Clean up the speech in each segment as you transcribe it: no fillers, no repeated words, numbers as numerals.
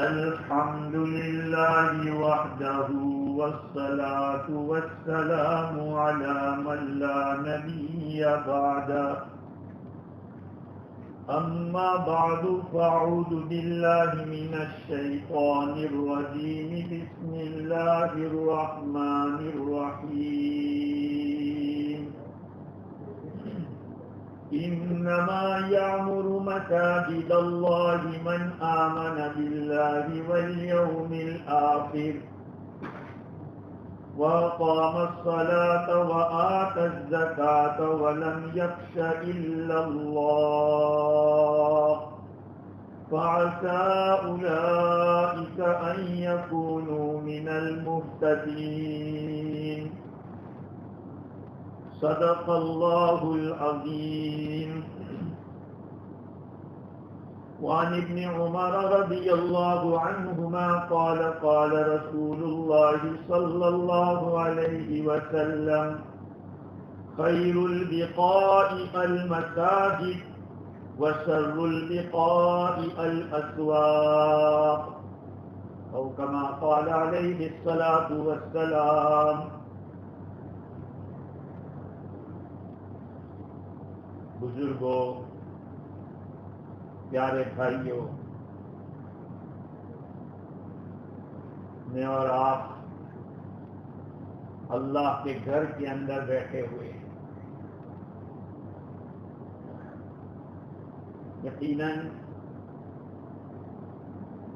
الحمد لله وحده والصلاة والسلام على من لا نبي بعده أما بعد فأعوذ بالله من الشيطان الرجيم بسم الله الرحمن الرحيم إنما يعمر مساجد الله من آمن بالله واليوم الآخر وأقام الصلاة وآتى الزكاة ولم يخش إلا الله فعسى أولئك أن يكونوا من المهتدين صدق الله العظيم. وعن ابن عمر رضي الله عنهما قال قال رسول الله صلى الله عليه وسلم خير البقاء المساجد وشر البقاء الأسواق أو كما قال عليه الصلاة والسلام. بزرگوں، پیارے بھائیوں، میں اور آپ اللہ کے گھر کے اندر بیٹھے ہوئے ہیں. یقیناً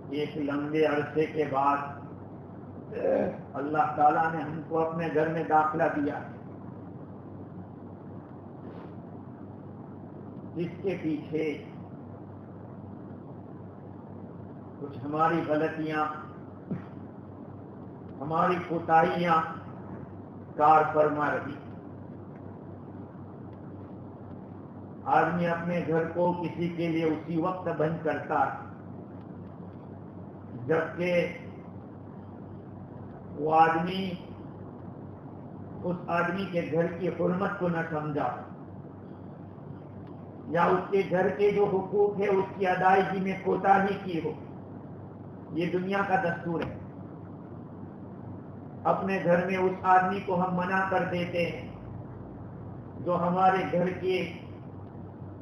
ایک لمبے عرصے کے بعد اللہ تعالیٰ نے ہم کو اپنے گھر میں داخلہ دیا، جس کے پیچھے کچھ ہماری غلطیاں، ہماری کوتاہیاں کار فرما رہی. آدمی اپنے گھر کو کسی کے لیے اسی وقت بند کرتا ہے جبکہ وہ آدمی اس آدمی کے گھر کی حرمت کو نہ سمجھا یا اس کے گھر کے جو حقوق ہے اس کی ادائیگی میں کوتاہی کی ہو. یہ دنیا کا دستور ہے. اپنے گھر میں اس آدمی کو ہم منع کر دیتے ہیں جو ہمارے گھر کے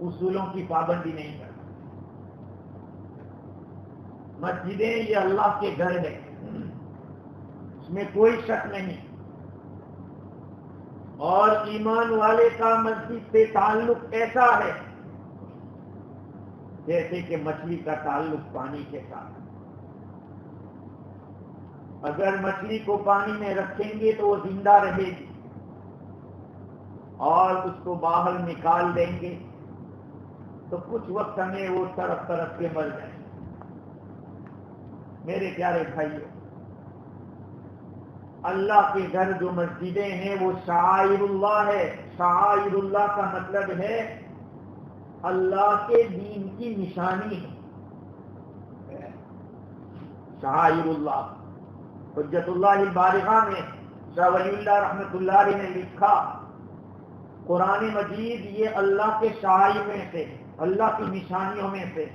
اصولوں کی پابندی نہیں کرتا. مسجدیں یہ اللہ کے گھر ہے، اس میں کوئی شک نہیں، اور ایمان والے کا مسجد سے تعلق ایسا ہے جیسے کہ مچھلی کا تعلق پانی کے ساتھ. اگر مچھلی کو پانی میں رکھیں گے تو وہ زندہ رہے گی، اور اس کو باہر نکال دیں گے تو کچھ وقت ہمیں وہ طرف طرف کے مر جائیں. میرے پیارے بھائیوں، اللہ کے گھر جو مسجدیں ہیں وہ شعائر اللہ ہے. شعائر اللہ کا مطلب ہے اللہ کے دین کی نشانی ہے. شعائر اللہ. حجت اللہ البالغہ میں شاہ ولی اللہ رحمۃ اللہ علیہ نے لکھا قرآن مجید یہ اللہ کے شعائر میں سے، اللہ کی نشانیوں میں سے.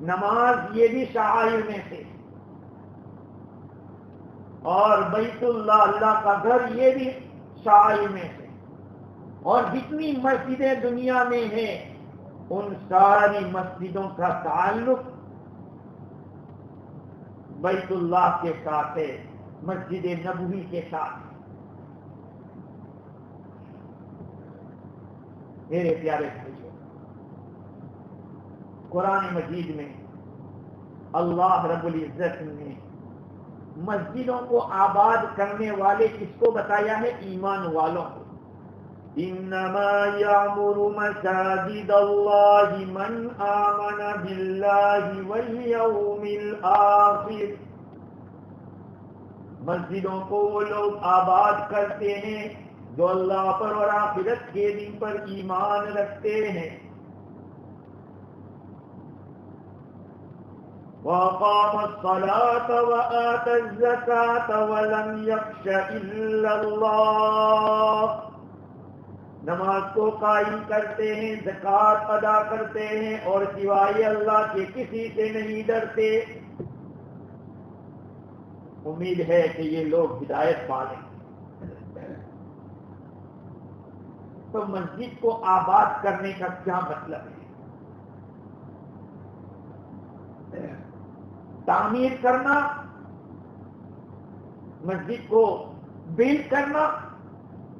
نماز یہ بھی شعائر میں سے، اور بیت اللہ اللہ کا گھر یہ بھی شعائر میں سے. اور جتنی مسجدیں دنیا میں ہیں ان ساری مسجدوں کا تعلق بیت اللہ کے ساتھ ہے، مسجد نبوی کے ساتھ. میرے پیارے بھائیوں، قرآن مجید میں اللہ رب العزت نے مسجدوں کو آباد کرنے والے کس کو بتایا ہے؟ ایمان والوں کو. انما یعمر مساجد اللہ من آمن باللہ والیوم الآخر. مسجدوں کو وہ لوگ آباد کرتے ہیں جو اللہ پر اور آخرت کے دن پر ایمان رکھتے ہیں. وَأَقَامَ الصَّلَاةَ وَآتَى الزَّكَاةَ وَلَمْ يَخْشَ إِلَّا اللَّهَ. نماز کو قائم کرتے ہیں، زکوٰۃ ادا کرتے ہیں، اور سوائے اللہ کے کسی سے نہیں ڈرتے، امید ہے کہ یہ لوگ ہدایت پالیں۔ تو مسجد کو آباد کرنے کا کیا مطلب ہے؟ تعمیر کرنا، مسجد کو بلڈ کرنا،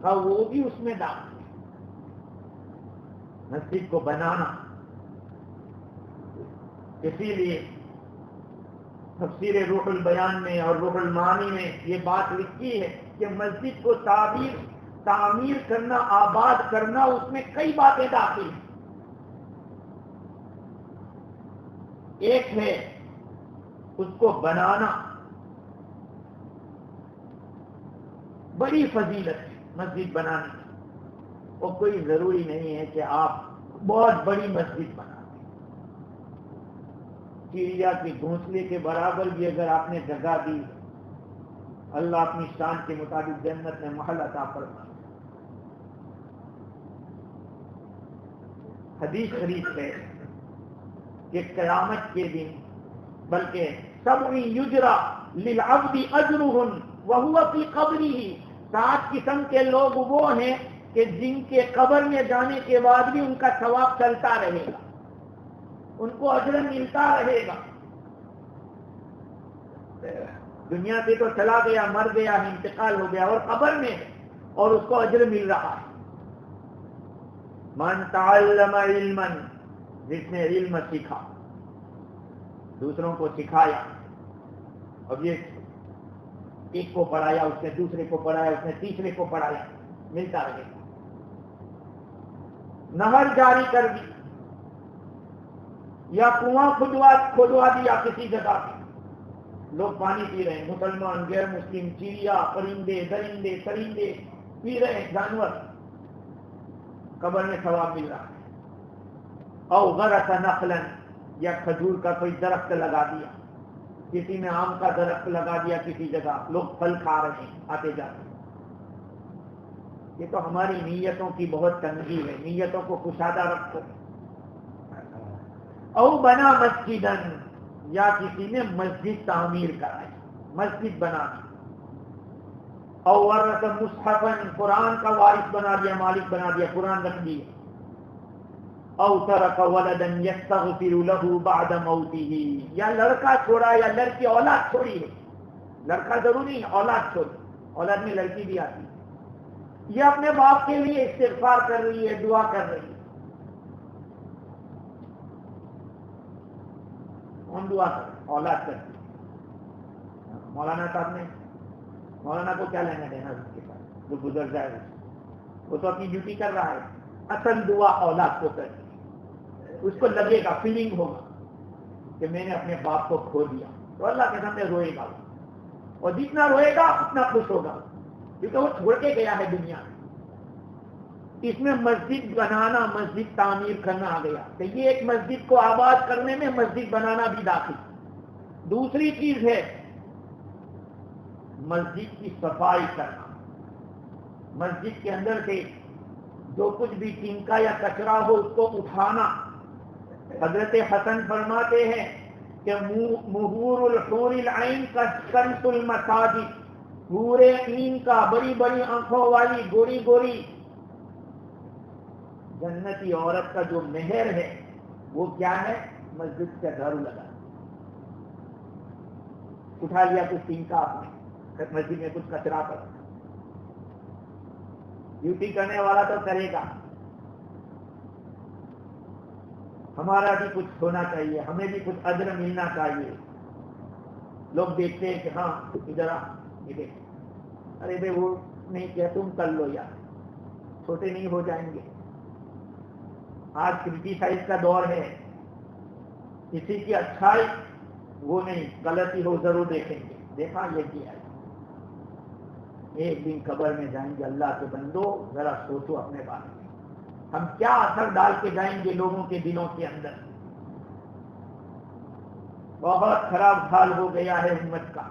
اور وہ بھی اس میں داخل ہے۔ مسجد کو بنانا، اسی لیے تفسیر روح البیان میں اور روح المعانی میں یہ بات لکھی ہے کہ مسجد کو تعمیر کرنا، آباد کرنا، اس میں کئی باتیں داخل ہیں۔ ایک ہے اس کو بنانا، بڑی فضیلت ہے مسجد بنانے کی، اور کوئی ضروری نہیں ہے کہ آپ بہت بڑی مسجد بنا دیں۔ چڑیا کے گھونسلے کے برابر بھی اگر آپ نے جگہ دی، اللہ اپنی شان کے مطابق جنت میں محل عطا فرمائے۔ حدیث شریف ہے کہ قیامت کے دن بلکہ سبع یجرا للعبد اجرہن وہو فی قبرہ، 7 قسم کے لوگ وہ ہیں کہ جن کے قبر میں جانے کے بعد بھی ان کا ثواب چلتا رہے گا، ان کو اجر ملتا رہے گا۔ دنیا سے تو چلا گیا، مر گیا، انتقال ہو گیا، اور قبر میں اور اس کو اجر مل رہا ہے۔ من تعلم علما، جس نے علم سیکھا، دوسروں کو سکھایا، اب یہ ایک کو پڑھایا، اس نے دوسرے کو پڑھایا، اس نے تیسرے کو پڑھایا، ملتا رہے گا۔ نہر جاری کر دی، یا کنواں کھدوا دیا کسی جگہ پہ، لوگ پانی پی رہے ہیں، مسلمان، غیر مسلم، چڑیا، پرندے، درندے، سرندے پی رہے ہیں، جانور، قبر میں ثواب مل رہا ہے۔ او غرس نخلا، یا کھجور کا کوئی درخت لگا دیا، کسی نے آم کا درخت لگا دیا کسی جگہ، لوگ پھل کھا رہے ہیں آتے جاتے۔ یہ تو ہماری نیتوں کی بہت تنگی ہے، نیتوں کو کشادہ رکھو۔ او بنا مسجدن، یا کسی نے مسجد تعمیر کرائی، مسجد بنا دی۔ او ورث مصحفا، قرآن کا وارث بنا دیا، مالک بنا دیا، قرآن رکھ دیا۔ او ترک ولدا یستغفر له بعد موته، یا لڑکا چھوڑا یا لڑکی اولاد چھوڑی ہے، لڑکا ضروری ہے، اولاد چھوڑی، اولاد میں لڑکی بھی آتی ہے، یہ اپنے باپ کے لیے استغفار کر رہی ہے، دعا کر رہی ہے۔ کون دعا کر؟ اولاد کرتی ہے۔ مولانا صاحب نے، مولانا کو کیا لینا دینا اس کے ساتھ، وہ گزر جائے، وہ تو اپنی ڈیوٹی کر رہا ہے، اصل دعا اولاد کو کرتی ہے۔ اس کو لگے گا، فیلنگ ہوگا کہ میں نے اپنے باپ کو کھو دیا، تو اللہ کے سامنے روئے گا، اور جتنا روئے گا اتنا خوش ہوگا، کیونکہ وہ چھوڑ کے گیا ہے دنیا میں۔ اس میں مسجد بنانا، مسجد تعمیر کرنا آ گیا، تو یہ ایک مسجد کو آباد کرنے میں مسجد بنانا بھی داخل۔ دوسری چیز ہے مسجد کی صفائی کرنا، مسجد کے اندر سے جو کچھ بھی تنکا یا کچرا ہو اس کو اٹھانا۔ حضرت حسن فرماتے ہیں کہ مہور الحور العین کا کنس المساجد، حور عین کا، بڑی بڑی آنکھوں والی، گوری گوری جنتی عورت کا جو مہر ہے وہ کیا ہے؟ مسجد کا جھاڑو لگا، اٹھا لیا کچھ تنکا آپ نے، مسجد میں کچھ کچرا پڑا، ڈیوٹی کرنے والا تو کرے گا، ہمارا بھی کچھ ہونا چاہیے، ہمیں بھی کچھ اجر ملنا چاہیے۔ لوگ دیکھتے ہیں کہ ہاں ادھر یہ دیکھ، ارے بھائی وہ نہیں کیا، تم کر لو یار، چھوٹے نہیں ہو جائیں گے۔ آج کرٹیسائز کا دور ہے، کسی کی اچھائی وہ نہیں، غلطی ہو ضرور دیکھیں گے، دیکھا یہ کیا ہے۔ ایک دن قبر میں جائیں گے، اللہ کے بندو ذرا سوچو اپنے بارے میں، ہم کیا اثر ڈال کے جائیں گے لوگوں کے دلوں کے اندر۔ بہت خراب حال ہو گیا ہے امت کا،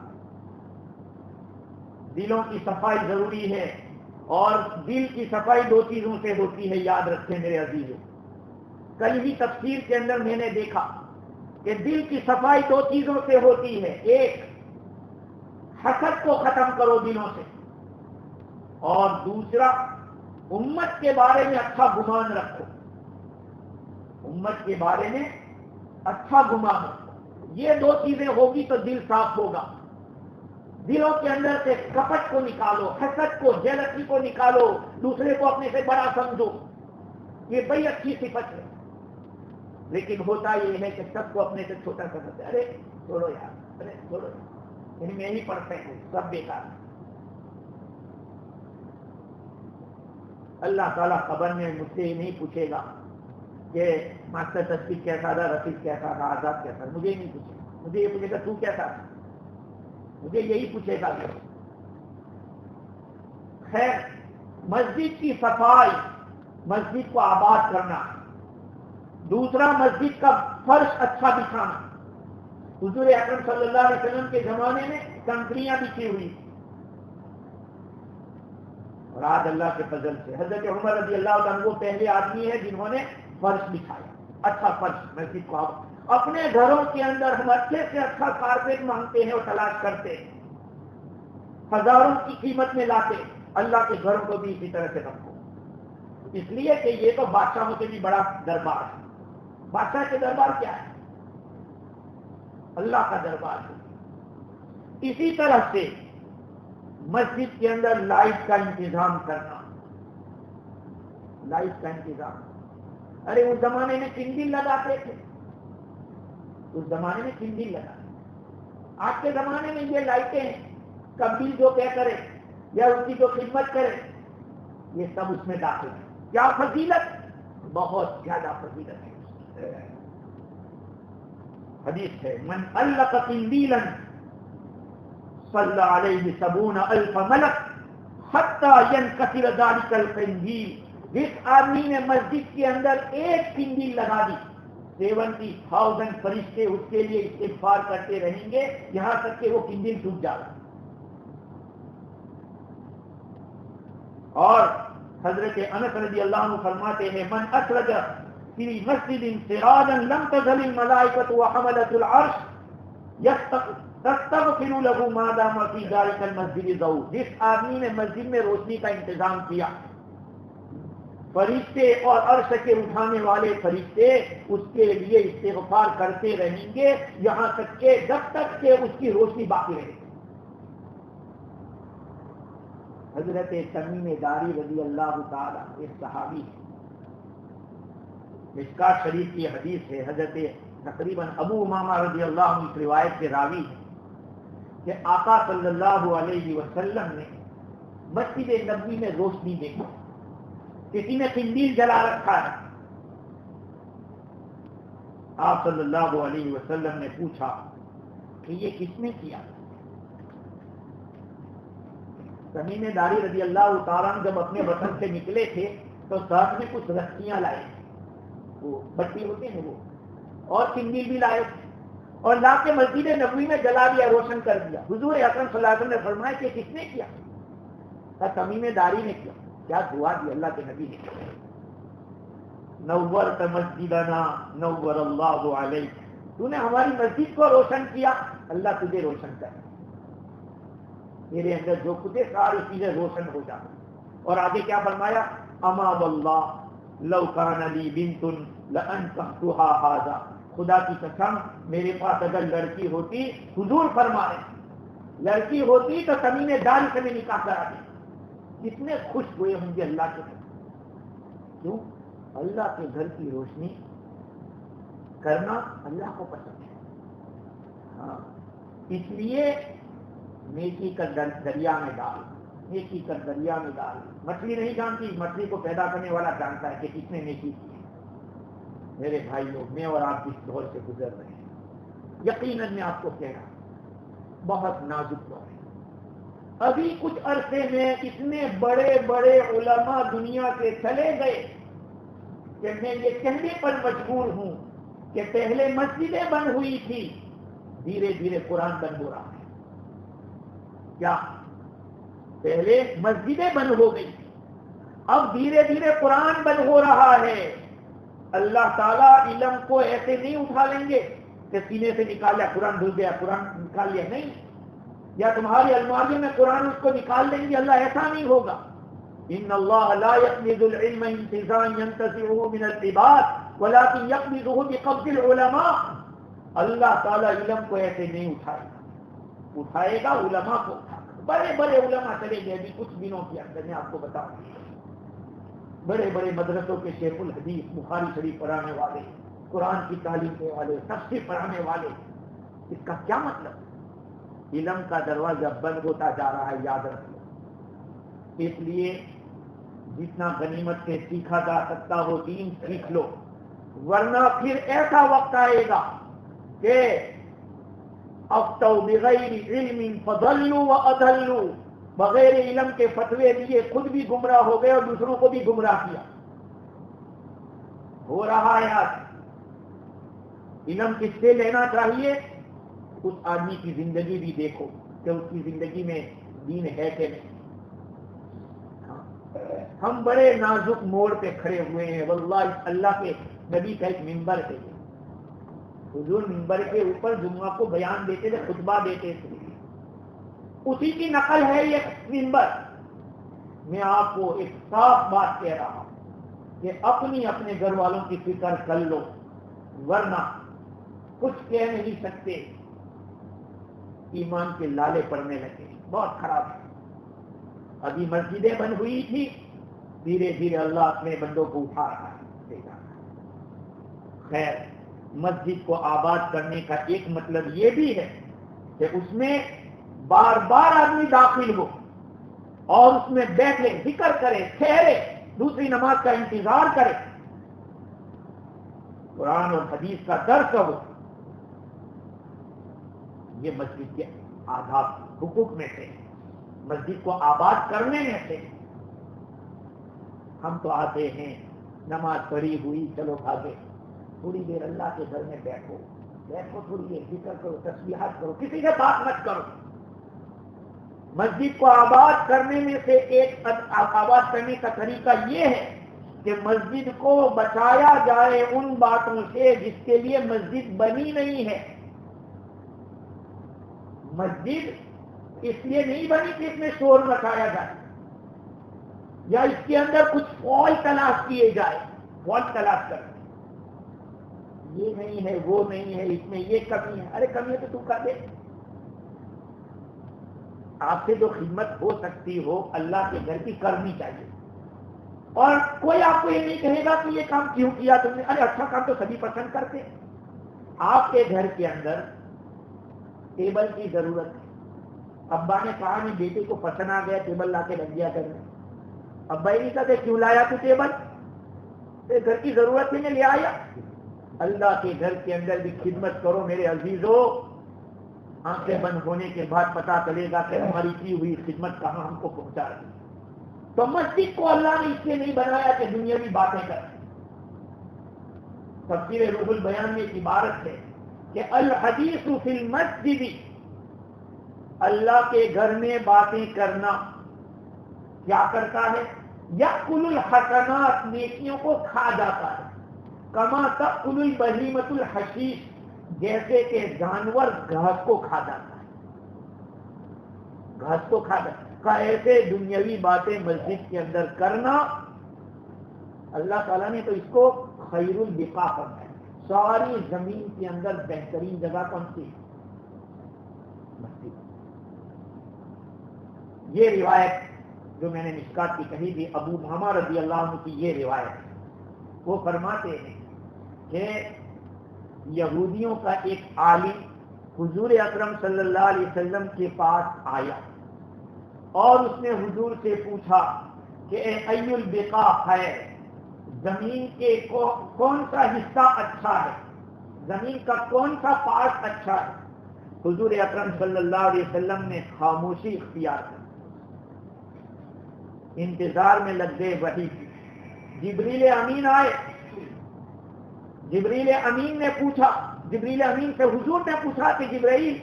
دلوں کی صفائی ضروری ہے، اور دل کی صفائی دو چیزوں سے ہوتی ہے، یاد رکھیں میرے عزیزوں. کل ہی تفسیر کے اندر میں نے دیکھا کہ دل کی صفائی دو چیزوں سے ہوتی ہے. ایک، حسد کو ختم کرو دلوں سے، اور دوسرا، امت کے بارے میں اچھا گمان رکھو. امت کے بارے میں اچھا گمان رکھو. یہ دو چیزیں ہوگی تو دل صاف ہوگا. دلوں کے اندر سے کپٹ کو نکالو، حسد کو، جیلسی کو نکالو، دوسرے کو اپنے سے بڑا سمجھو. یہ بڑی اچھی صفت ہے. لیکن ہوتا یہ ہے کہ سب کو اپنے سے چھوٹا سمجھتے، ارے چھوڑو یار، ارے چھوڑو، ان میں ہی پرفیکٹ ہے، سب بیکار ہے. اللہ تعالیٰ خبر میں مجھ سے نہیں پوچھے گا کہ ماسٹر تصدیق کیسا تھا، رفیق کیسا تھا، آزاد کیسا تھا. مجھے ہی نہیں پوچھے گا. مجھے یہ پوچھے گا تو کیسا تھا. مجھے یہی پوچھے گا. خیر، مسجد کی صفائی، مسجد کو آباد کرنا. دوسرا، مسجد کا فرش اچھا بچھانا. حضور اکرم صلی اللہ علیہ وسلم کے زمانے میں کنکریاں بچھی ہوئی، اور آج اللہ کے فضل سے حضرت عمر رضی اللہ عنہ وہ پہلے آدمی ہے جنہوں نے فرش بچھایا، اچھا فرش. مسجد کو اپنے گھروں کے اندر ہم اچھے سے اچھا کارپیٹ مانگتے ہیں اور تلاش کرتے ہیں، ہزاروں کی قیمت میں لاتے. اللہ کے گھروں کو بھی اسی طرح سے رکھو، اس لیے کہ یہ تو بادشاہوں سے بھی بڑا دربار ہے. بادشاہ کے دربار کیا ہے؟ اللہ کا دربار ہے. اسی طرح سے مسجد کے اندر لائٹ کا انتظام کرنا. لائٹ کا انتظام. ارے اس زمانے میں کندل لگاتے تھے، اس زمانے میں کندل لگاتے. آج کے زمانے میں یہ لائٹیں ہیں، کبھی جو کیا کرے یا اس کی جو خدمت کرے، یہ سب اس میں داخل ہے. کیا فضیلت، بہت زیادہ فضیلت ہے. حدیث ہے، من علق قندیلا صلی علیہ 70,000 ملک حتی ینکسر ذلک القندیل. جس آدمی نے مسجد کے اندر ایک قندیل لگا دی، 70,000 فرشتے اس کے لیے استغفار کرتے رہیں گے یہاں تک کہ وہ قندیل ٹوٹ جائے. اور حضرت انس رضی اللہ عنہ فرماتے ہیں، من اسرج فی مسجد سراجا لم تزل الملائکۃ وحملۃ العرش تستغفر له ما دام فی ذلک المسجد ضوء. جس آدمی نے مسجد میں روشنی کا انتظام کیا، فرشتے اور عرش کے اٹھانے والے فرشتے اس کے لیے استغفار کرتے رہیں گے یہاں تک کہ جب تک کہ اس کی روشنی باقی رہے. حضرت تمیم داری رضی اللہ تعالیٰ ایک صحابی ہے، مشکات شریف کی حدیث ہے. حضرت تقریباً ابو امامہ رضی اللہ عنہ اس روایت کے راوی ہے کہ آقا صلی اللہ علیہ وسلم نے مسجد نبوی میں روشنی دیکھی، کسی نے قندیل جلا رکھا ہے. آپ صلی اللہ علیہ وسلم نے پوچھا کہ یہ کس نے کیا؟ تمیم داری رضی اللہ تعالیٰ جب اپنے وطن سے نکلے تھے تو ساتھ میں کچھ رسیاں لائے تھے، وہ بٹی ہوتے ہیں وہ، اور قندیل بھی لائے تھے، اور لا کے مسجد نبوی میں جلا دیا، روشن کر دیا. حضور اکرم صلی اللہ علیہ وسلم نے فرمایا کہ کس نے کیا؟ تمیم داری نے کیا. کیا دعا دی اللہ کے نبی نے؟ نورت مسجدنا نور اللہ علیک. تو نے ہماری مسجد کو روشن کیا، اللہ تجھے روشن کر. میرے اندر جو کچھ ہے ساری چیزیں روشن ہو جاتی. اور آگے کیا فرمایا؟ اما واللہ لو کان لی بنت لانکحتها ھذا. خدا کی قسم میرے پاس اگر لڑکی ہوتی، حضور فرمائے لڑکی ہوتی تو تمیم داری سے میں نکاح کرا دی. کتنے خوش ہوئے ہوں گے اللہ کے گھر. کیوں؟ اللہ کے گھر کی روشنی کرنا اللہ کو پسند ہے. ہاں، اس لیے نیکی کا دریا میں ڈال، نیکی کا دریا میں ڈال. مچھلی نہیں جانتی، مچھلی کو پیدا کرنے والا جانتا ہے کہ کس نے نیکی کی ہے. میرے بھائیوں، میں اور آپ جس دور سے گزر رہے ہیں، یقیناً میں آپ کو کہہ رہا ہوں بہت نازک دور ہے. ابھی کچھ عرصے میں اتنے بڑے بڑے علماء دنیا کے چلے گئے کہ میں یہ کہنے پر مجبور ہوں کہ پہلے مسجدیں بند ہوئی تھی، دھیرے دھیرے قرآن بند ہو رہا ہے. کیا پہلے مسجدیں بند ہو گئی، اب دھیرے دھیرے قرآن بند ہو رہا ہے. اللہ تعالیٰ علم کو ایسے نہیں اٹھا لیں گے کہ سینے سے نکالا قرآن دھل گیا, قرآن نکال لیا, نہیں. یا تمہاری الماری میں قرآن اس کو نکال دیں گے, اللہ ایسا نہیں ہوگا. ان اللہ لا يقبض العلم انتزاعا ينتزعه من العباد ولكن يقبضه بقبض العلماء. اللہ تعالیٰ علم کو ایسے نہیں اٹھائے گا, اٹھائے گا علماء کو اٹھا کر. بڑے بڑے علماء چلے گئے ابھی کچھ دنوں کے اندر, میں آپ کو بتاؤں, بڑے بڑے مدرسوں کے شیخ الحدیث, بخاری شریف پڑھانے والے, قرآن کی تعلیم دینے والے, تفسیر پڑھانے والے. اس کا کیا مطلب؟ علم کا دروازہ بند ہوتا جا رہا ہے, یاد رکھو. اس لیے جتنا غنیمت سے سیکھا جا سکتا ہو دین سیکھ لو, ورنہ پھر ایسا وقت آئے گا کہ افتوا بغیر علم فضلوا واضلوا, بغیر علم کے فتوے دیے خود بھی گمراہ ہو گئے اور دوسروں کو بھی گمراہ کیا. ہو رہا ہے آج. علم کس سے لینا چاہیے؟ اس آدمی کی زندگی بھی دیکھو کہ اس کی زندگی میں دین ہے کہ نہیں. ہم بڑے نازک موڑ پہ کھڑے ہوئے ہیں. واللہ اللہ کے نبی کا ایک منبر ہے, حضور منبر کے اوپر جمعہ کو بیان دیتے تھے, خطبہ دیتے تھے, اسی کی نقل ہے یہ منبر. میں آپ کو ایک صاف بات کہہ رہا ہوں کہ اپنے گھر والوں کی فکر کر لو, ورنہ کچھ کہہ نہیں سکتے. ایمان کے لالے پڑنے لگے, بہت خراب ہے. ابھی مسجدیں بند ہوئی تھی, دھیرے دھیرے اللہ اپنے بندوں کو اٹھا رہا ہے. خیر, مسجد کو آباد کرنے کا ایک مطلب یہ بھی ہے کہ اس میں بار بار آدمی داخل ہو اور اس میں بیٹھے, ذکر کرے, ٹھہرے, دوسری نماز کا انتظار کرے, قرآن اور حدیث کا درس ہو. یہ مسجد کے آداب حقوق میں سے, مسجد کو آباد کرنے میں سے. ہم تو آتے ہیں, نماز پڑھی ہوئی, چلو بھاگے, تھوڑی دیر اللہ کے گھر میں بیٹھو, تھوڑی دیر ذکر کرو, تسبیحات کرو, کسی سے بات مت کرو. مسجد کو آباد کرنے میں سے ایک آباد کرنے کا طریقہ یہ ہے کہ مسجد کو بچایا جائے ان باتوں سے جس کے لیے مسجد بنی نہیں ہے. مسجد اس لیے نہیں بنی کہ اس میں شور مچایا جائے یا اس کے اندر کچھ فالٹ تلاش کیے جائے, فالٹ تلاش کر, یہ نہیں ہے, وہ نہیں ہے, اس میں یہ کمی ہے. ارے کمی ہے تو کر دے. آپ سے جو خدمت ہو سکتی ہو اللہ کے گھر کی کرنی چاہیے, اور کوئی آپ کو یہ نہیں کہے گا کہ یہ کام کیوں کیا تم نے. ارے اچھا کام تو سبھی پسند کرتے. آپ کے گھر کے اندر ٹیبل کی ضرورت ہے, ابا نے کہا نہیں بیٹے کو پسند آ گیا ٹیبل لا کے رکھ دیا کرنے. ابا یہ نہیں کہتے کیوں لایا تو ٹیبل, گھر کی ضرورت ہی میں لے آیا. اللہ کے گھر کے اندر بھی خدمت کرو میرے عزیزو. آنکھیں بند ہونے کے بعد پتا چلے گا کہ ہماری کی ہوئی خدمت کہاں ہم کو پہنچا رہی. تو مسجد کو اللہ نے اس لیے نہیں بنایا کہ دنیاوی باتیں کریں. تفسیر روح البیان میں ایک عبارت ہے کہ الحدیث فی المسجد, اللہ کے گھر میں باتیں کرنا کیا کرتا ہے؟ یأکل الحسنات, نیکیوں کو کھا جاتا ہے. کما تأکل البہیمۃ الحشیش, جیسے کہ جانور گھاس کو کھا جاتا ہے, گھاس کو کھا جاتا ہے. ایسے دنیاوی باتیں مسجد کے اندر کرنا, اللہ تعالیٰ نے تو اس کو خیر البقاع فرمایا. ساری زمین کے اندر بہترین جگہ کون سی؟ مسجد. یہ روایت جو میں نے مشکات کی کہی تھی, ابو محمد رضی اللہ عنہ کی یہ روایت, وہ فرماتے ہیں کہ یہودیوں کا ایک عالم حضور اکرم صلی اللہ علیہ وسلم کے پاس آیا اور اس نے حضور سے پوچھا کہ ای البقاع خیر, زمین کے کون سا حصہ اچھا ہے, زمین کا کون سا پارٹ اچھا ہے. حضور اکرم صلی اللہ علیہ وسلم نے خاموشی اختیار کی, انتظار میں لگ گئے وحی کی. جبریل امین آئے, جبریل امین نے پوچھا, جبریل امین سے حضور نے پوچھا کہ جبرائیل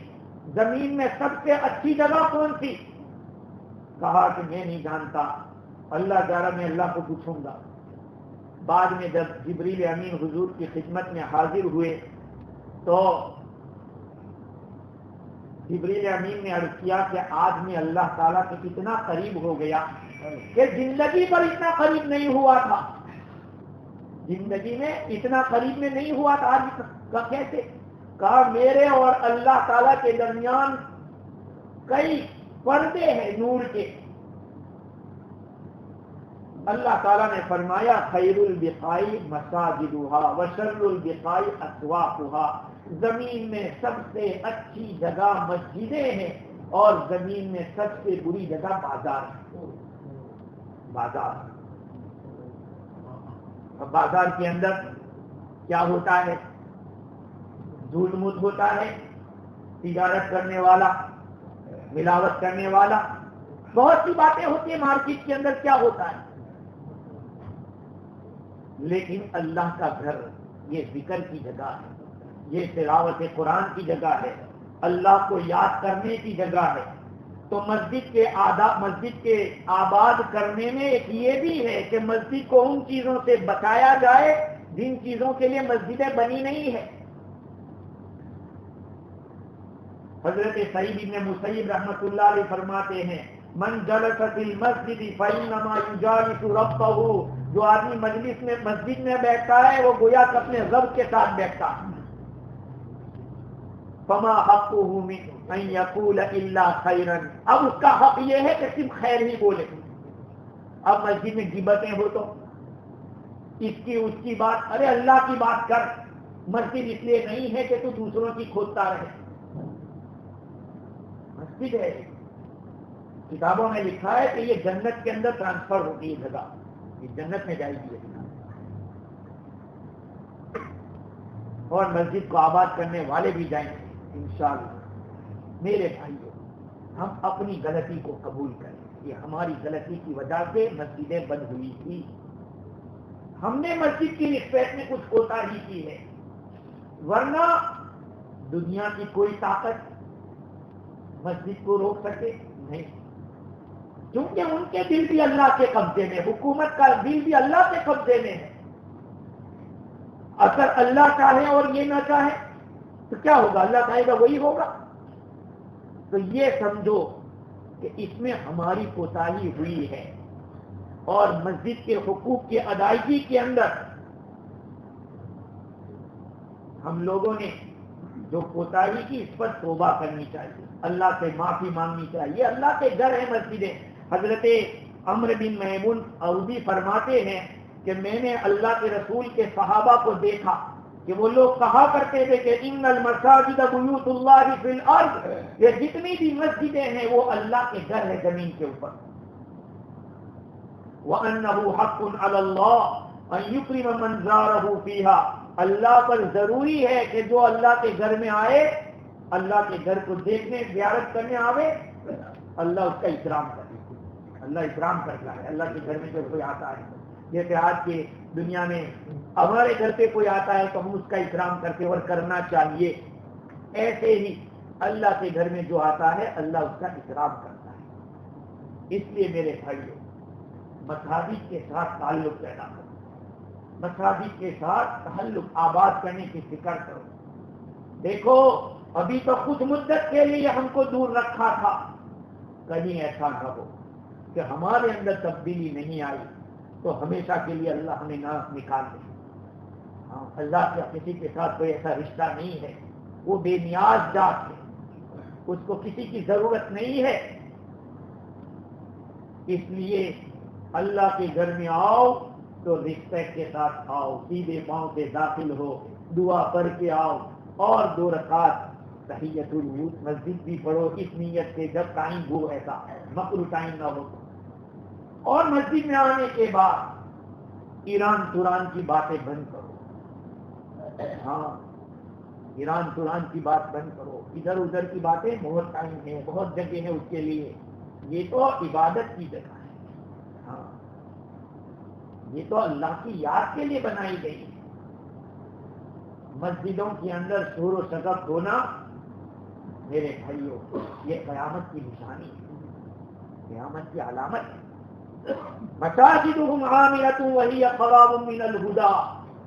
زمین میں سب سے اچھی جگہ کون سی؟ کہا کہ میں نہیں جانتا, اللہ تعالیٰ میں اللہ کو پوچھوں گا. بعد میں جب جبریل امین حضور کی خدمت میں حاضر ہوئے تو جبریل امین نے عرض کیا کہ آج میں اللہ تعالیٰ کے اتنا قریب ہو گیا کہ زندگی پر اتنا قریب نہیں ہوا تھا. زندگی میں اتنا قریب میں نہیں ہوا تھا. آج کا کیسے؟ کہا میرے اور اللہ تعالیٰ کے درمیان کئی پردے ہیں نور کے. اللہ تعالیٰ نے فرمایا خیر البقاء مساجدها وشر البقاء اسواقها. زمین میں سب سے اچھی جگہ مسجدیں ہیں اور زمین میں سب سے بری جگہ بازار ہے. بازار. اب بازار کے اندر کیا ہوتا ہے؟ دھول موت ہوتا ہے. تجارت کرنے والا، ملاوٹ کرنے والا، بہت سی باتیں ہوتی ہیں. مارکیٹ کے اندر کیا ہوتا ہے؟ لیکن اللہ کا گھر یہ ذکر کی جگہ ہے، یہ تلاوت قرآن کی جگہ ہے، اللہ کو یاد کرنے کی جگہ ہے. تو مسجد کے آداب، مسجد کے آباد کرنے میں ایک یہ بھی ہے کہ مسجد کو ان چیزوں سے بچایا جائے جن چیزوں کے لیے مسجدیں بنی نہیں ہے. حضرت سعید بن مسیب رحمۃ اللہ علیہ فرماتے ہیں من جلس فی المسجد فإنما یجالس ربہ. جو آدمی مجلس میں مسجد میں بیٹھتا ہے وہ گویا کہ اپنے رب کے ساتھ بیٹھتا ہے. فما حقہ من ان یقول الا خیرا. اب اس کا حق یہ ہے کہ صرف خیر ہی بولے. اب مسجد میں غیبتیں ہو تو اس کی اس کی بات، ارے اللہ کی بات کر. مسجد اس لیے نہیں ہے کہ تو دوسروں کی کھودتا رہے. مسجد ہے، کتابوں میں لکھا ہے کہ یہ جنت کے اندر ٹرانسفر ہوتی ہے جگہ، یہ جنت میں جائے گی. اور مسجد کو آباد کرنے والے بھی جائیں گے انشاءاللہ. میرے بھائیوں، ہم اپنی غلطی کو قبول کریں. یہ ہماری غلطی کی وجہ سے مسجدیں بند ہوئی تھی. ہم نے مسجد کی نسبت میں کچھ کوتاہی کی ہے، ورنہ دنیا کی کوئی طاقت مسجد کو روک سکے نہیں. کیونکہ ان کے دل بھی اللہ کے قبضے میں، حکومت کا دل بھی اللہ کے قبضے میں ہے. اگر اللہ چاہے اور یہ نہ چاہے تو کیا ہوگا؟ اللہ چاہے گا وہی ہوگا. تو یہ سمجھو کہ اس میں ہماری کوتاہی ہوئی ہے، اور مسجد کے حقوق کی ادائیگی کے اندر ہم لوگوں نے جو کوتاہی کی اس پر توبہ کرنی چاہیے، اللہ سے معافی مانگنی چاہیے. اللہ کے گھر ہے مسجدیں. حضرت عمرو بن میمون عوفی فرماتے ہیں کہ میں نے اللہ کے رسول کے صحابہ کو دیکھا کہ وہ لوگ کہا کرتے تھے کہ ان المساجد بیوت اللہ فی الارض. یہ جتنی بھی مسجدیں ہیں وہ اللہ کے گھر ہے زمین کے اوپر. وَأَنَّهُ حَقٌّ عَلَى اللَّهِ أَن يُكْرِمَ مَنْ زَارَهُ فِيهَا. اللہ پر ضروری ہے کہ جو اللہ کے گھر میں آئے، اللہ کے گھر کو دیکھنے زیارت کرنے آوے، اللہ اس کا اکرام کرے. اللہ اکرام کرتا ہے. اللہ کے گھر میں جب کوئی آتا ہے، جیسے آج کے دنیا میں ہمارے گھر پہ کوئی آتا ہے تو ہم اس کا اکرام کرتے اور کرنا چاہیے، ایسے ہی اللہ کے گھر میں جو آتا ہے اللہ اس کا اکرام کرتا ہے. اس لیے میرے بھائیوں، مساجد کے ساتھ تعلق پیدا کرو، مساجد کے ساتھ تعلق آباد کرنے کی فکر کرو. دیکھو ابھی تو کچھ مدت کے لیے ہم کو دور رکھا تھا، کہیں ایسا نہ ہو کہ ہمارے اندر تبدیلی نہیں آئی تو ہمیشہ کے لیے اللہ ہمیں نہ نکال دے. ہاں، اللہ کا کسی کے ساتھ کوئی ایسا رشتہ نہیں ہے، وہ بے نیاز ذات ہے، اس کو کسی کی ضرورت نہیں ہے. اس لیے اللہ کے گھر میں آؤ تو رسپیکٹ کے ساتھ آؤ، سیدھے پاؤں سے داخل ہو، دعا پڑھ کے آؤ، اور 2 رکعت تحیۃ الوضو مسجد بھی پڑھو اس نیت سے جب ٹائم ہو، ایسا مکروہ ٹائم نہ ہو. اور مسجد میں آنے کے بعد ایران توران کی باتیں بند کرو. ہاں، ایران توران کی بات بند کرو. ادھر ادھر کی باتیں، بہت ٹائم ہے، بہت جگہ ہے اس کے لیے. یہ تو عبادت کی جگہ ہے. ہاں، یہ تو اللہ کی یاد کے لیے بنائی گئی ہے. مسجدوں کے اندر شور و شغب ہونا میرے بھائیوں یہ قیامت کی نشانی ہے، قیامت کی علامت ہے. مساجدہم عامرۃ وہی خراب من الہدی،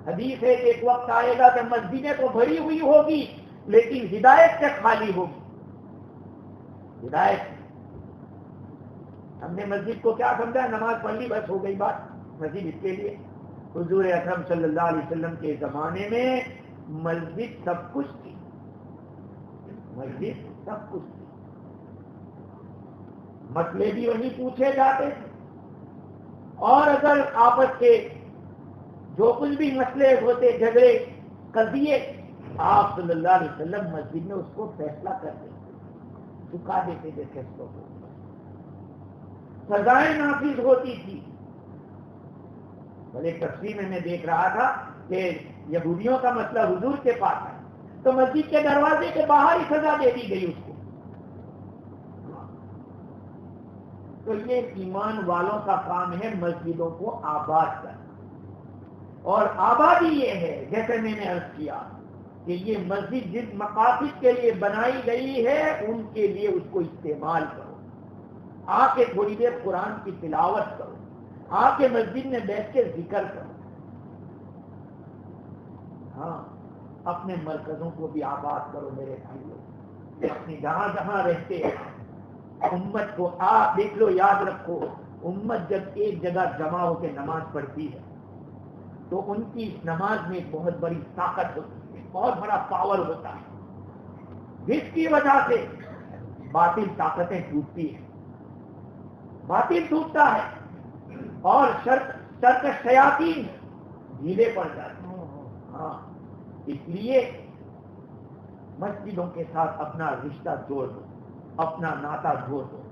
حدیث ہے کہ ایک وقت آئے گا کہ مسجدیں تو بھری ہوئی ہوگی لیکن ہدایت سے خالی ہوگی. ہدایت، ہم نے مسجد کو کیا سمجھا؟ نماز پڑھ لی بس ہو گئی بات. مسجد اس کے لیے حضور اکرم صلی اللہ علیہ وسلم کے زمانے میں مسجد سب کچھ تھی. مسجد سب کچھ تھی. مسئلے بھی وہیں پوچھے جاتے تھے، اور اگر آپس کے جو کچھ بھی مسئلے ہوتے، جھگڑے، قضیے، آپ صلی اللہ علیہ وسلم مسجد میں اس کو فیصلہ کر دیتے، چکا دیتے تھے فیصلوں کو. سزائیں نافذ ہوتی تھی. بھلے تفسیر میں دیکھ رہا تھا کہ یہودیوں کا مسئلہ حضور کے پاس ہے تو مسجد کے دروازے کے باہر ہی سزا دے دی گئی اس کو. تو یہ ایمان والوں کا کام ہے مسجدوں کو آباد کرنا. اور آبادی یہ ہے، جیسے میں نے عرض کیا کہ یہ مسجد جس مقاصد کے لیے بنائی گئی ہے ان کے لیے اس کو استعمال کرو. آ کے تھوڑی دیر قرآن کی تلاوت کرو، آ کے مسجد میں بیٹھ کے ذکر کرو. ہاں، اپنے مرکزوں کو بھی آباد کرو میرے بھائیوں. اپنی جہاں جہاں رہتے ہیں امت کو آپ دیکھ لو، یاد رکھو، امت جب ایک جگہ جمع ہو کے نماز پڑھتی ہے تو ان کی نماز میں ایک بہت بڑی طاقت ہوتی ہے، بہت بڑا پاور ہوتا ہے، جس کی وجہ سے باطل طاقتیں ٹوٹتی ہیں، باطل ٹوٹتا ہے اور شرک شیاطین ڈھیلے پڑ جاتے ہیں. ہاں، اس لیے مسجدوں کے ساتھ اپنا رشتہ جوڑ دو، اپنا ناطہ جوڑ دو.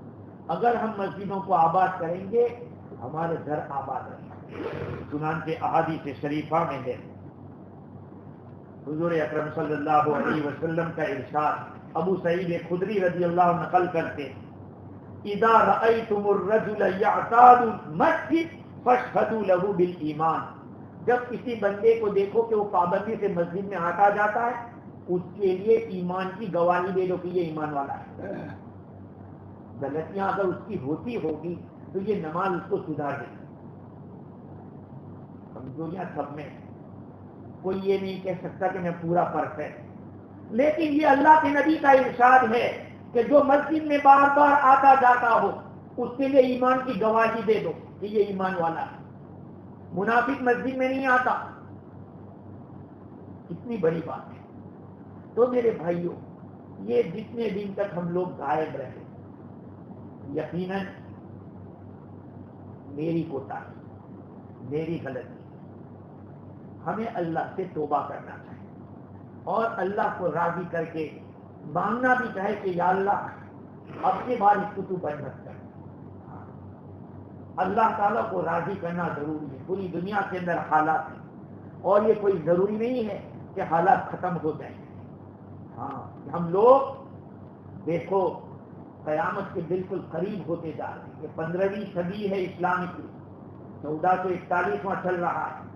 اگر ہم مسجدوں کو آباد کریں گے ہمارے گھر آباد رہیں گے. چنانچہ احادیث شریفہ میں ہے، حضور اکرم صلی اللہ علیہ وسلم کا ارشاد ابو سعید خدری رضی اللہ عنہ نقل کرتے ہیں، اذا رأيتم الرجل يعتاد المسجد فاشهدوا له بالایمان. جب کسی بندے کو دیکھو کہ وہ پابندی سے مسجد میں آتا جاتا ہے اس کے لیے ایمان کی گواہی دے دو کہ یہ ایمان والا ہے. غلطیاں اگر اس کی ہوتی ہوگی تو یہ نماز اس کو سدھار دے گی. کمزوریاں سب میں، کوئی یہ نہیں کہہ سکتا کہ میں پورا پرفیکٹ، لیکن یہ اللہ کے نبی کا ارشاد ہے کہ جو مسجد میں بار بار آتا جاتا ہو اس کے لیے ایمان کی گواہی دے دو کہ یہ ایمان والا ہے. منافق مسجد میں نہیں آتا. اتنی بڑی بات ہے. تو میرے بھائیوں، یہ جتنے دن تک ہم لوگ غائب رہے، یقیناً میری کوتاہی، میری غلطی، ہمیں اللہ سے توبہ کرنا چاہیے اور اللہ کو راضی کر کے مانگنا بھی چاہے کہ یا اللہ اب کے بعد اس کو تو بند مت کر. اللہ تعالیٰ کو راضی کرنا ضروری ہے. پوری دنیا کے اندر حالات ہیں اور یہ کوئی ضروری نہیں ہے کہ حالات ختم ہو جائیں. ہاں، ہم لوگ دیکھو قیامت کے بالکل قریب ہوتے جا رہے ہیں. یہ 15ویں صدی ہے اسلام کی، 1441واں چل رہا ہے.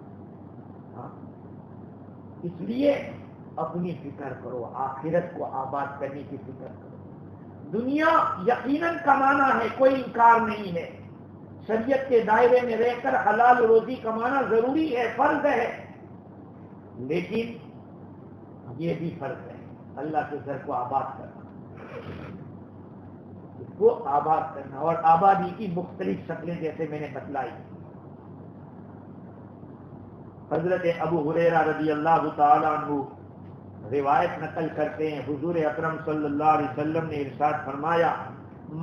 ہاں، اس لیے اپنی فکر کرو، آخرت کو آباد کرنے کی فکر کرو. دنیا یقیناً کمانا ہے، کوئی انکار نہیں ہے. شریعت کے دائرے میں رہ کر حلال روزی کمانا ضروری ہے، فرض ہے، لیکن یہ بھی فرض ہے اللہ کے گھر کو آباد کرنا، اس کو آباد کرنا. اور آبادی کی مختلف شکلیں جیسے میں نے بتلائی. حضرت ابو ہریرہ رضی اللہ تعالی عنہ روایت نقل کرتے ہیں، حضور اکرم صلی اللہ علیہ وسلم نے ارشاد فرمایا،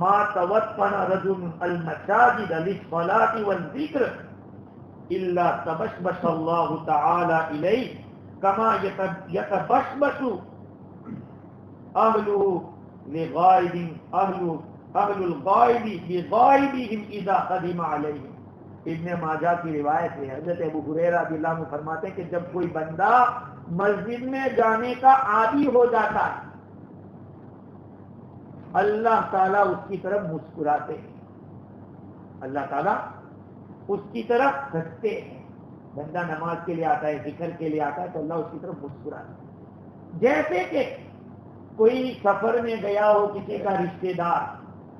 ما توطن رجل المساجد للصلاة والذکر الا تبشبش اللہ تعالی الیہ کما یتبشبش اہلہ لغائب اہل الغائب بغائبہم اذا قدم علیہم. ابن ماجہ کی روایت ہے، حضرت ابو ہریرہ رضی اللہ عنہ فرماتے ہیں کہ جب کوئی بندہ مسجد میں جانے کا عادی ہو جاتا ہے اللہ تعالیٰ اس کی طرف مسکراتے ہیں، اللہ تعالیٰ اس کی طرف ہنستے ہیں. بندہ نماز کے لیے آتا ہے، ذکر کے لیے آتا ہے تو اللہ اس کی طرف مسکراتا ہے. جیسے کہ کوئی سفر میں گیا ہو کسی کا رشتہ دار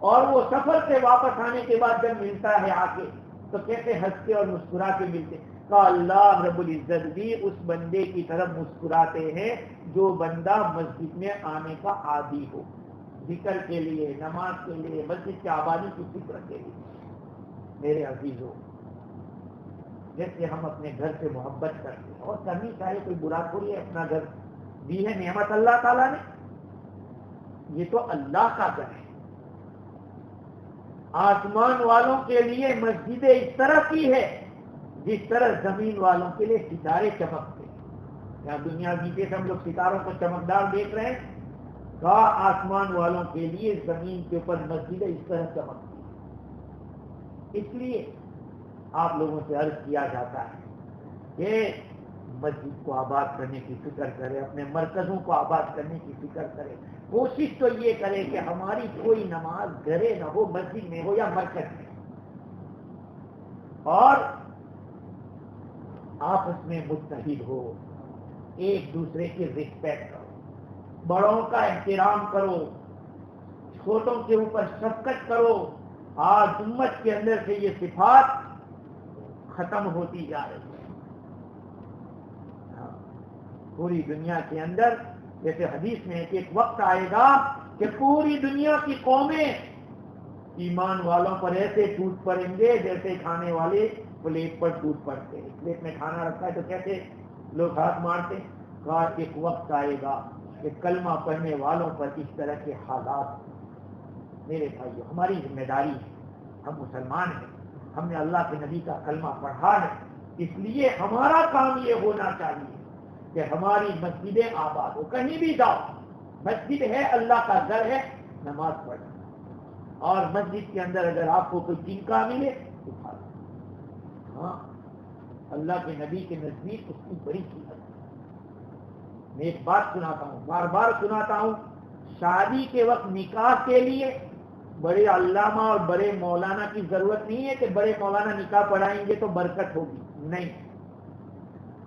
اور وہ سفر سے واپس آنے کے بعد جب ملتا ہے آ کے تو کیسے ہنستے اور مسکرا کے ملتے. کہا اللہ رب العزت بھی اس بندے کی طرف مسکراتے ہیں جو بندہ مسجد میں آنے کا عادی ہو، ذکر کے لیے، نماز کے لیے، مسجد کی آبادی کی فکر کے لیے. میرے عزیزوں، جیسے ہم اپنے گھر سے محبت کرتے ہیں، اور کرنی چاہیے، کوئی برا تھوڑی ہے، اپنا گھر دی ہے نعمت اللہ تعالیٰ نے، یہ تو اللہ کا گھر ہے. آسمان والوں کے لیے مسجد اس طرح کی ہے جس طرح زمین والوں کے لیے ستارے چمکتے ہیں. یہاں دنیا نیچے سے ہم لوگ ستاروں کو چمکدار دیکھ رہے ہیں، کہا آسمان والوں کے لیے زمین کے اوپر مسجد اس طرح چمکتی ہے. اس لیے آپ لوگوں سے عرض کیا جاتا ہے کہ مسجد کو آباد کرنے کی فکر کرے، اپنے مرکزوں کو آباد کرنے کی فکر کرے. کوشش تو یہ کرے کہ ہماری کوئی نماز گھرے نہ ہو، مسجد میں ہو یا مرکز میں، اور آپس میں متحد ہو، ایک دوسرے کی رسپیکٹ کرو، بڑوں کا احترام کرو، چھوٹوں کے اوپر شفقت کرو. آج امت کے اندر سے یہ صفات ختم ہوتی جا رہی ہے. پوری دنیا کے اندر جیسے حدیث میں ایک وقت آئے گا کہ پوری دنیا کی قومیں ایمان والوں پر ایسے ٹوٹ پڑیں گے جیسے کھانے والے پلیٹ پر ٹوٹ پڑتے ہیں. پلیٹ میں کھانا رکھا ہے تو کیسے لوگ ہاتھ مارتے. کہا ایک وقت آئے گا کہ کلمہ پڑھنے والوں پر اس طرح کے حالات. میرے بھائیو، ہماری ذمہ داری ہے، ہم مسلمان ہیں، ہم نے اللہ کے نبی کا کلمہ پڑھا ہے، اس لیے ہمارا کام یہ ہونا چاہیے کہ ہماری مسجدیں آباد ہو. کہیں بھی جاؤ، مسجد ہے، اللہ کا گھر ہے، نماز پڑھنا. اور مسجد کے اندر اگر آپ کو کوئی چنکا ملے تو کھا لو. ہاں، اللہ کے نبی کے نزدیک اس کی بڑی قیمت ہے. میں ایک بات سناتا ہوں، بار بار سناتا ہوں. شادی کے وقت نکاح کے لیے بڑے علامہ اور بڑے مولانا کی ضرورت نہیں ہے کہ بڑے مولانا نکاح پڑھائیں گے تو برکت ہوگی. نہیں،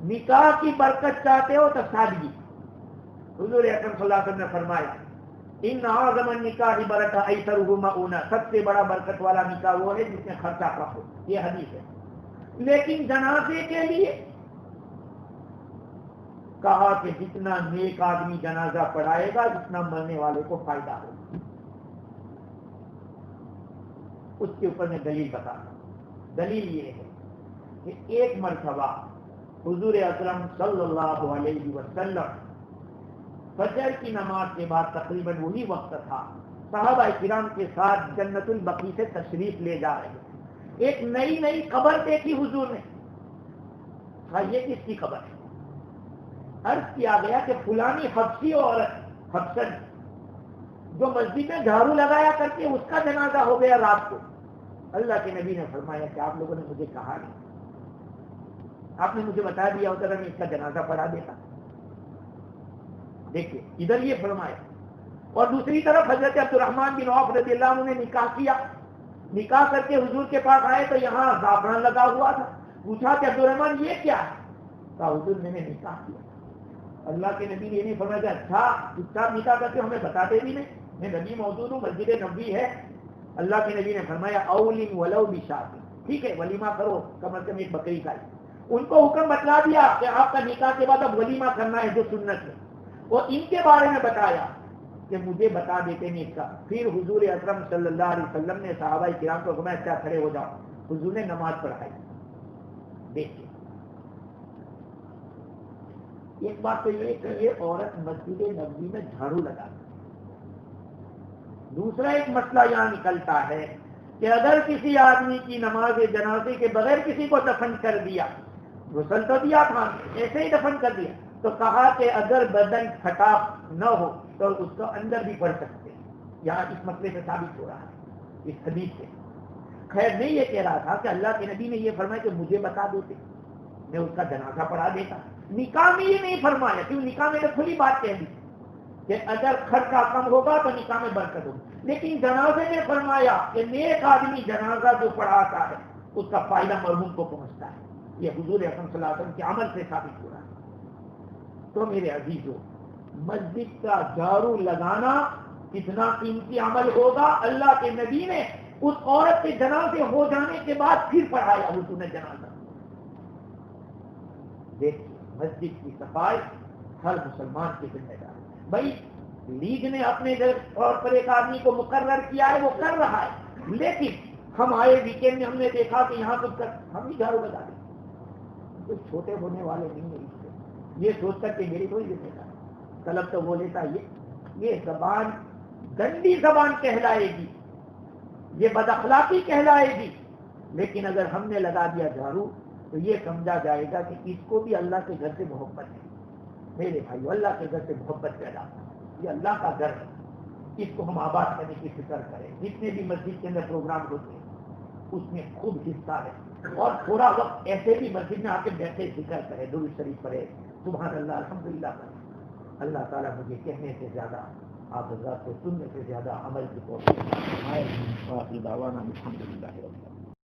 نکاح کی برکت چاہتے ہو تو سادگی. حضور اکرم صلی اللہ علیہ وسلم نے فرمایا ان اعظم النکاح برکۃ ایسرہ مؤونہ، سب سے بڑا برکت والا نکاح وہ ہے جس میں خرچہ کم ہو. یہ حدیث ہے. لیکن جنازے کے لیے کہا کہ جتنا نیک آدمی جنازہ پڑھائے گا جتنا مرنے والے کو فائدہ ہو. اس کے اوپر میں دلیل بتاتا ہوں. دلیل یہ ہے کہ ایک مرتبہ حضور اکرم صلی اللہ علیہ وسلم فجر کی نماز کے بعد تقریباً وہی وقت تھا، صحابہ کرام کے ساتھ جنت البقیع سے تشریف لے جا رہے ہیں. ایک نئی قبر دیکھی حضور نے. یہ کس کی قبر ہے؟ عرض کیا گیا کہ فلانی حبشی عورت حبشن جو مسجد میں جھاڑو لگایا کرتے اس کا جنازہ ہو گیا رات کو. اللہ کے نبی نے فرمایا کہ آپ لوگوں نے مجھے کہا نہیں، آپ نے مجھے بتا دیا ہوتا میں اس کا جنازہ پڑھا دیتا. دیکھیے ادھر یہ فرمایا. اور دوسری طرف حضرت عبد الرحمن بن عوف رضی اللہ عنہ نے نکاح کیا. نکاح کر کے حضور کے پاس آئے تو یہاں زعفران لگا ہوا تھا. پوچھا کہ عبد الرحمن یہ کیا ہے؟ کہا حضور میں نے نکاح کیا. اللہ کے نبی نے یہ نہیں فرمایا کہ اچھا چپ چاپ نکاح کرتے ہمیں بتاتے بھی نہیں، میں نبی موجود ہوں، مسجد نبوی ہے. اللہ کے نبی نے فرمایا اولن ولو بشاۃ، ٹھیک ہے ولیمہ کرو، کم از کم ایک بکری کا. ان کو حکم بتلا دیا کہ آپ کا نکاح کے بعد اب ولیمہ کرنا ہے جو سنت ہے. اور ان کے بارے میں بتایا کہ مجھے بتا دیتے نہیں اس کا. پھر حضور اکرم صلی اللہ علیہ وسلم نے صحابہ کرام کو فرمایا اچھا کھڑے ہو جاؤ. حضور نے نماز پڑھائی. دیکھیے ایک بات تو یہ کہ یہ عورت مسجد نبوی میں جھاڑو لگا. دوسرا ایک مسئلہ یہاں نکلتا ہے کہ اگر کسی آدمی کی نماز جنازے کے بغیر کسی کو دفن کر دیا، غسل تو دیا تھا ایسے ہی دفن کر دیا، تو کہا کہ اگر بدن پھٹا نہ ہو تو اس کو اندر بھی پڑھ سکتے ہیں. یہاں اس مسئلے سے ثابت ہو رہا ہے اس حدیث سے. خیر میں یہ کہہ رہا تھا کہ اللہ کے نبی نے یہ فرمایا کہ مجھے بتا دیتے میں اس کا جنازہ پڑھا دیتا. نکاح میں یہ نہیں فرمایا، کیوں نکاح میں تو کھلی بات کہہ دی کہ اگر خرچہ کم ہوگا تو نکاح میں برکت ہوگی. لیکن جنازے میں فرمایا کہ نیک آدمی جنازہ جو پڑھاتا ہے اس کا فائدہ مرحوم کو پہنچتا ہے. یہ حضور اکرم صلی اللہ علیہ وسلم کے عمل سے ثابت ہو رہا ہے. تو میرے عزیزو، مسجد کا جھاڑو لگانا اتنا قیمتی عمل ہوگا اللہ کے نبی نے اس عورت کے جنازے ہو جانے کے بعد پھر پڑھایا حضور نے جنازہ. دیکھیے مسجد کی صفائی ہر مسلمان کی ذمہ داری. بھائی لیگ نے اپنے طور پر ایک آدمی کو مقرر کیا ہے، وہ کر رہا ہے، لیکن ہم آئے ویکینڈ میں ہم نے دیکھا کہ یہاں کچھ ہم ہی جھاڑو لگا دیں. کچھ چھوٹے ہونے والے نہیں ہیں اس سے، یہ سوچ کر کہ میری کوئی ذمہ داری. طلب تو وہ لیتا یہ زبان گندی زبان کہلائے گی، یہ بد اخلاقی کہلائے گی، لیکن اگر ہم نے لگا دیا جھاڑو تو یہ سمجھا جائے گا کہ اس کو بھی اللہ کے گھر سے محبت ہے. میرے بھائی اللہ کے گھر سے محبت پیدا کرنا، یہ اللہ کا گھر ہے، اس کو ہم آباد کرنے کی فکر کریں. جتنے بھی مسجد کے اندر پروگرام ہوتے ہیں اس میں خوب حصہ ہے، اور تھوڑا وقت ایسے بھی مسجد میں آ کے بیٹھے ذکر کرے، درود شریف پڑھے، سبحان اللہ الحمدللہ پڑھے. اللہ تعالیٰ مجھے کہنے سے زیادہ آپ حضرات کو سننے سے زیادہ عمل کی توفیق فرمائے. باقی دعوانا الحمدللہ رب العالمین.